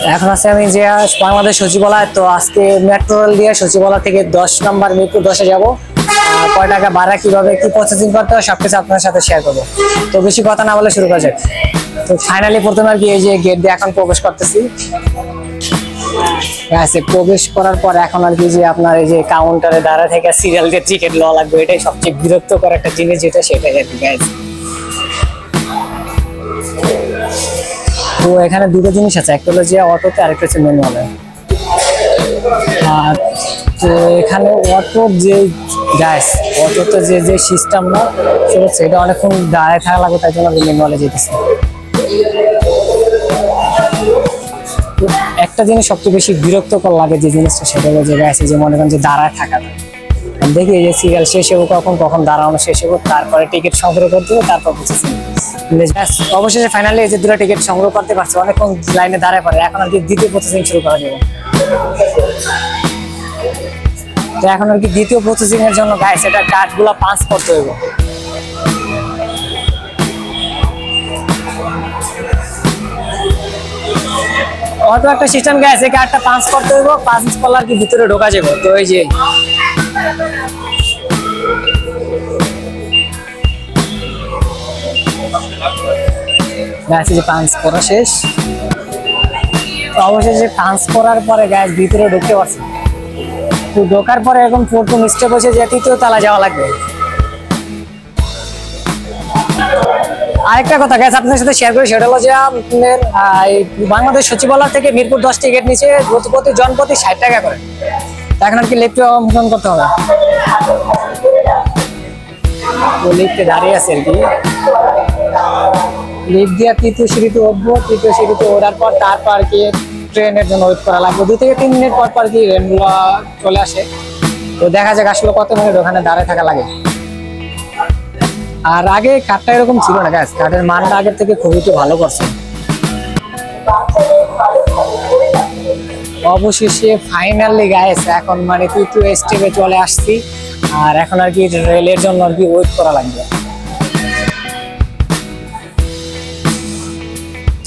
এখন আছে আমি যে বাংলাদেশ সচিবালয়, তো আজকে মেট্রো রেল দিয়ে সচিবালয় থেকে 10 নম্বর মিরপুর 10-এ যাবো। কয় টাকা ভাড়া, কিভাবে কি প্রসেসিং করতে হয় সবকিছু আপনার সাথে শেয়ার করবো। তো বেশি কথা না বলে শুরু করা যাক। তো ফাইনালি প্রথমে আর কি এই যে গেট দিয়ে এখন প্রবেশ করতেছি। প্রবেশ করার পর এখন আর কি যে আপনার এই যে কাউন্টারে দাঁড়া থেকে সিরিয়াল দিয়ে টিকিট লওয়া লাগবে, এটাই সবচেয়ে বিরক্তকর একটা জিনিস, যেটা সেটাই আর কি গাইজ। তো এখানে দুটো জিনিস আছে, একটা হলো যে অটোতে, আরেকটা হচ্ছে ম্যানুয়ালে। আর তো এখানে অটোর যে গ্যাস, অটোতে যে সিস্টেম না সেটা অনেকক্ষণ দাঁড়ায় থাকা লাগবে, তাই জন্য ম্যানুয়ালে যেতেছে। একটা জিনিস সবচেয়ে বেশি বিরক্তকর লাগে যে জিনিসটা, সেটা হলো যে গ্যাস যে মনে করেন যে দাঁড়ায় থাকাটা। দেখি এই যে সিরিয়াল শেষ হবো কখন দাঁড়ানো শেষ হবো, তারপরে টিকিট সংগ্রহ করতে হবে, তারপর প্রসেসিং। অবশেষে ফাইনালি এই যে দুটো টিকিট সংগ্রহ করতে পারছে, অনেকক্ষণ লাইনে দাঁড়ায় পড়ে। এখন আর কি দ্বিতীয় প্রসেসিং শুরু করা যাবে। তো এখন আর কি দ্বিতীয় প্রসেসিং এর জন্য গাইস এটা কার্ডগুলো পাঞ্চ করতে হবে। অটো একটা সিস্টেম গাইস, এই কার্ডটা পাঞ্চ করতে হবে, পাঞ্চ করলে আর কি ভিতরে ঢোকা যাবে। তো এই যে পাঞ্চ করা শেষ। অবশেষে পাঞ্চ করার পরে গ্যাস ভিতরে ঢুকতে পারছি। তো ঢোকার পরে এখন প্রথম স্টেপ হচ্ছে যে তৃতীয় তলা যাওয়া লাগবে। আরেকটা কথা গ্যাস আপনার সাথে শেয়ার করি, সেটা হলো যে বাংলাদেশ সচিবালয় থেকে মিরপুর 10 টিকিট নিচে প্রতি জনপ্রতি 60 টাকা করে। এখন আর কি লিফটে অংশগ্রহণ করতে হবে। লিফটে দাঁড়িয়ে আছে আর কি, লিফট দিয়ে তৃতীয় সিঁড়িতে উঠবো। তৃতীয় সিঁড়িতে ওঠার পর তারপর আর কি ট্রেনের জন্য ওয়েট করা লাগবে। 2 থেকে 3 মিনিট পর কি ট্রেনগুলো চলে আসে। তো দেখা যাক আসলে কত মিনিট ওখানে দাঁড়ায় থাকা লাগে। আর আগে কার্ডটা এরকম ছিল না গ্যাস, কার্ডের মানটা আগের থেকে খুবই একটু ভালো করছে। অবশেষে ফাইনালি গাইস এখন মানে তৃতীয় স্টেপে চলে আসছি। আর এখন আর কি রেলের জন্য আর কি ওয়েট করা লাগবে।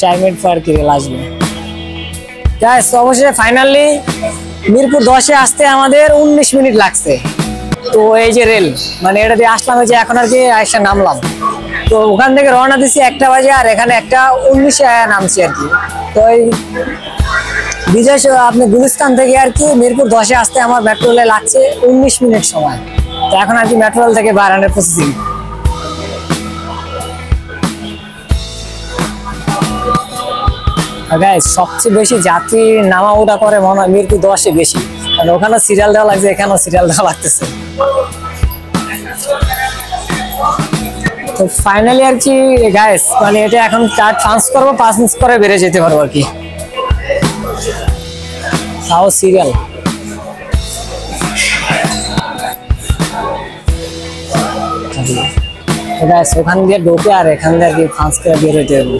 4 মিনিট পর কি রেল আসবে গাইস। অবশেষে ফাইনালি মিরপুর 10-এ আসতে আমাদের 19 মিনিট লাগছে। তো এই যে রেল মানে এটা দিয়ে আসলাম, যে এখন আর কি আইসা নামলাম। তো ওখান থেকে রওনা দিচ্ছি 1টা বাজে, আর এখানে 1:19-এ নামছি আর কি। তো এই বিজয় আপনি গুলিস্তান থেকে আর কি মিরপুর 10-এ আসতে আমার মেট্রো রেলে লাগছে 19 মিনিট সময়। তো এখন আর কি মেট্রো রেল থেকে বাইরের প্রসেসিং। গাইস সবচেয়ে বেশি যাত্রী নামা ওঠা করে মনে হয় মিরপুর 10-এ বেশি, কারণ ওখানে সিরিয়াল দেওয়া লাগছে, এখানেও সিরিয়াল দেওয়া লাগতেছে। তো ফাইনালি আর কি গাইস মানে এটা এখন কার্ড ট্রান্স করবো, 5 মিনিট করে বেড়ে যেতে পারবো আর কি। তাও সিরিয়াল গাইস ওখান দিয়ে ঢোকে আর এখান দিয়ে আর কি ট্রান্স করে বের হইতে হবে।